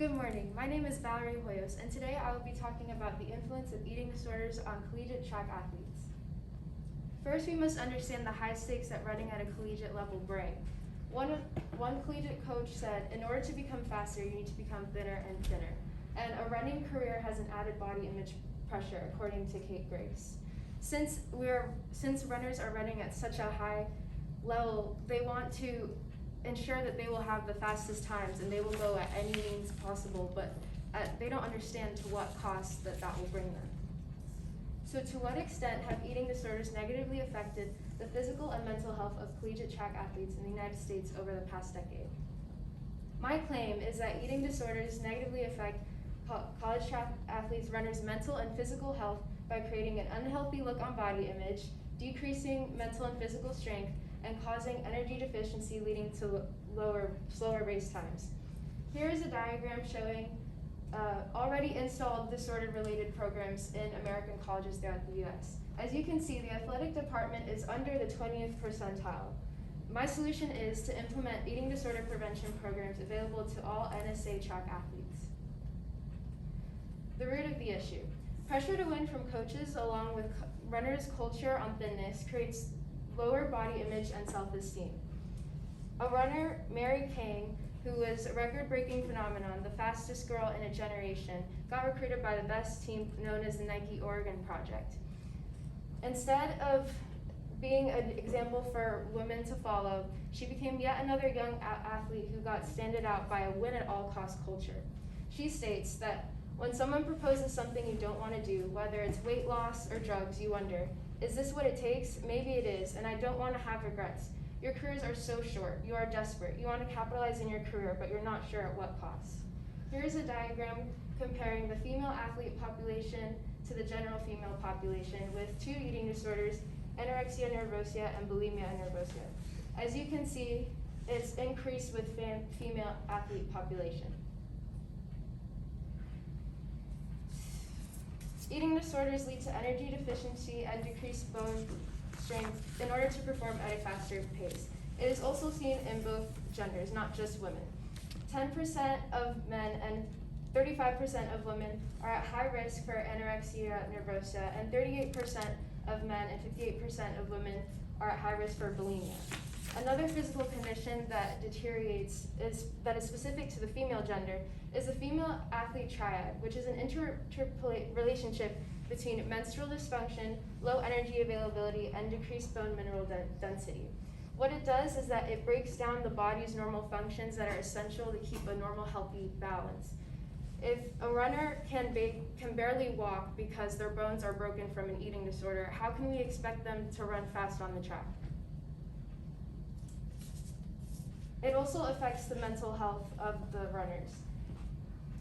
Good morning. My name is Valeria H, and today I will be talking about the influence of eating disorders on collegiate track athletes. First, we must understand the high stakes that running at a collegiate level bring. One collegiate coach said, in order to become faster, you need to become thinner and thinner. And a running career has an added body image pressure, according to Kate Grace. Since runners are running at such a high level, they want to ensure that they will have the fastest times and they will go at any means possible, but they don't understand to what cost that will bring them. So to what extent have eating disorders negatively affected the physical and mental health of collegiate track athletes in the United States over the past decade? My claim is that eating disorders negatively affect college track athletes' runners' mental and physical health by creating an unhealthy look on body image, decreasing mental and physical strength, and causing energy deficiency leading to slower race times. Here is a diagram showing already installed disorder-related programs in American colleges throughout the US. As you can see, the athletic department is under the 20th percentile. My solution is to implement eating disorder prevention programs available to all NSA track athletes. The root of the issue. Pressure to win from coaches along with runners' culture on thinness creates lower body image and self-esteem. A runner, Mary Kane, who was a record-breaking phenomenon, the fastest girl in a generation, got recruited by the best team known as the Nike Oregon Project. Instead of being an example for women to follow, she became yet another young athlete who got standed out by a win-at-all-cost culture. She states that when someone proposes something you don't want to do, whether it's weight loss or drugs, you wonder, is this what it takes? Maybe it is, and I don't want to have regrets. Your careers are so short. You are desperate. You want to capitalize in your career, but you're not sure at what cost. Here is a diagram comparing the female athlete population to the general female population with two eating disorders, anorexia nervosa and bulimia nervosa. As you can see, it's increased with female athlete population. Eating disorders lead to energy deficiency and decreased bone strength in order to perform at a faster pace. It is also seen in both genders, not just women. 10% of men and 35% of women are at high risk for anorexia nervosa, and 38% of men and 58% of women are at high risk for bulimia. Another physical condition that deteriorates that is specific to the female gender is the female athlete triad, which is an interrelationship relationship between menstrual dysfunction, low energy availability, and decreased bone mineral density. What it does is that it breaks down the body's normal functions that are essential to keep a normal, healthy balance. If a runner can barely walk because their bones are broken from an eating disorder, how can we expect them to run fast on the track? It also affects the mental health of the runners.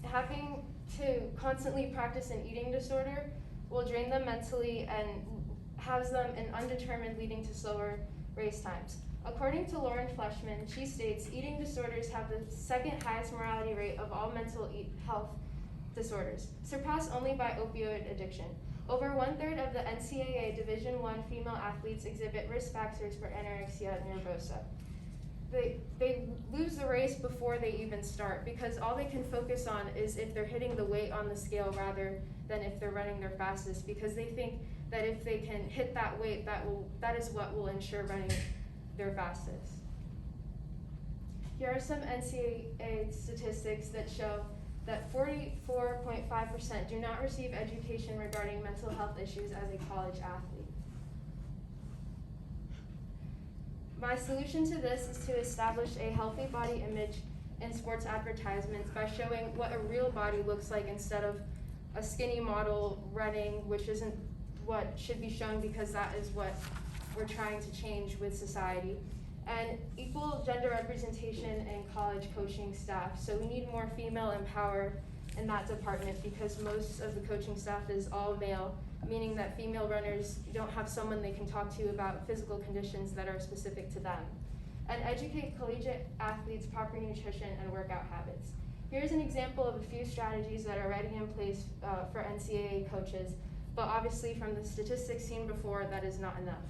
Having to constantly practice an eating disorder will drain them mentally and has them in undetermined, leading to slower race times. According to Lauren Fleshman, she states eating disorders have the second highest mortality rate of all mental health disorders, surpassed only by opioid addiction. Over 1/3 of the NCAA Division I female athletes exhibit risk factors for anorexia nervosa. They lose the race before they even start because all they can focus on is if they're hitting the weight on the scale rather than if they're running their fastest, because they think that if they can hit that weight, that is what will ensure running their fastest. Here are some NCAA statistics that show that 44.5% do not receive education regarding mental health issues as a college athlete. My solution to this is to establish a healthy body image in sports advertisements by showing what a real body looks like instead of a skinny model running, which isn't what should be shown because that is what we're trying to change with society. And equal gender representation in college coaching staff. So we need more female empower in that department because most of the coaching staff is all male, meaning that female runners don't have someone they can talk to about physical conditions that are specific to them. And educate collegiate athletes proper nutrition and workout habits. Here's an example of a few strategies that are already in place for NCAA coaches, but obviously from the statistics seen before, that is not enough.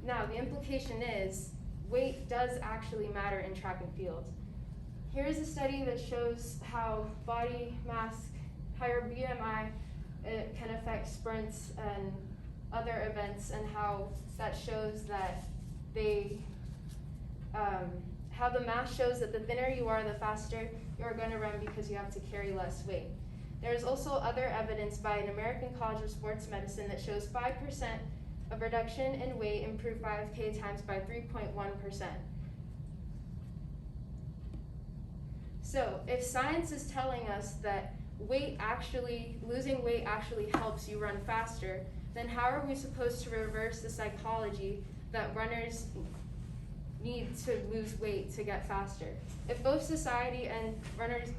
Now, the implication is weight does actually matter in track and field. Here's a study that shows how body mass, how your BMI, it can affect sprints and other events, and how that shows that how the math shows that the thinner you are, the faster you're going to run because you have to carry less weight. There's also other evidence by an American College of Sports Medicine that shows 5% of reduction in weight improved 5K times by 3.1%. So if science is telling us that losing weight actually helps you run faster, then how are we supposed to reverse the psychology that runners need to lose weight to get faster? If both society and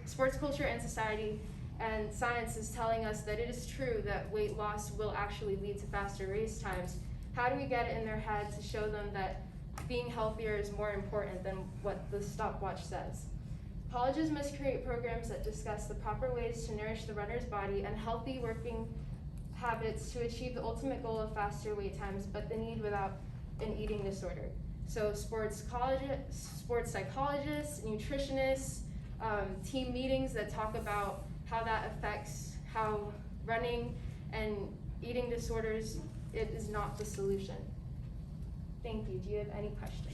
sports culture and society and science is telling us that it is true that weight loss will actually lead to faster race times, how do we get it in their head to show them that being healthier is more important than what the stopwatch says? Colleges must create programs that discuss the proper ways to nourish the runner's body and healthy working habits to achieve the ultimate goal of faster weight times, but the need without an eating disorder. So sports psychologists, nutritionists, team meetings that talk about how that affects how running and eating disorders, it is not the solution. Thank you. Do you have any questions?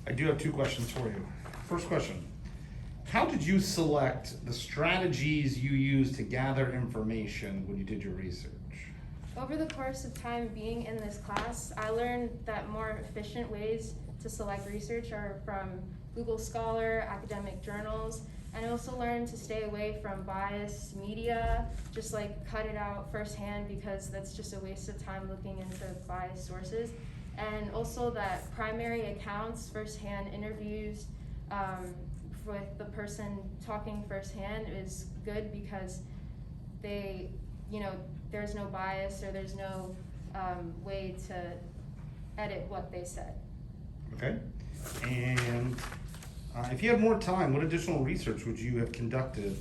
I do have 2 questions for you. First question, how did you select the strategies you used to gather information when you did your research? Over the course of time being in this class, I learned that more efficient ways to select research are from Google Scholar, academic journals, and I also learned to stay away from biased media, just like cut it out firsthand because that's just a waste of time looking into biased sources. And also that primary accounts, firsthand interviews with the person talking firsthand is good because there's no bias or there's no way to edit what they said. Okay. And if you had more time, what additional research would you have conducted?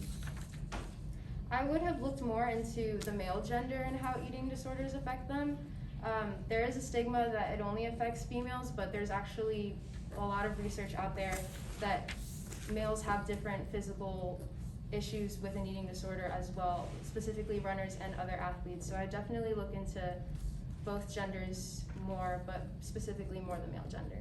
I would have looked more into the male gender and how eating disorders affect them. There is a stigma that it only affects females, but there's actually a lot of research out there that males have different physical issues with an eating disorder as well, specifically runners and other athletes. So I definitely look into both genders more, but specifically more the male gender.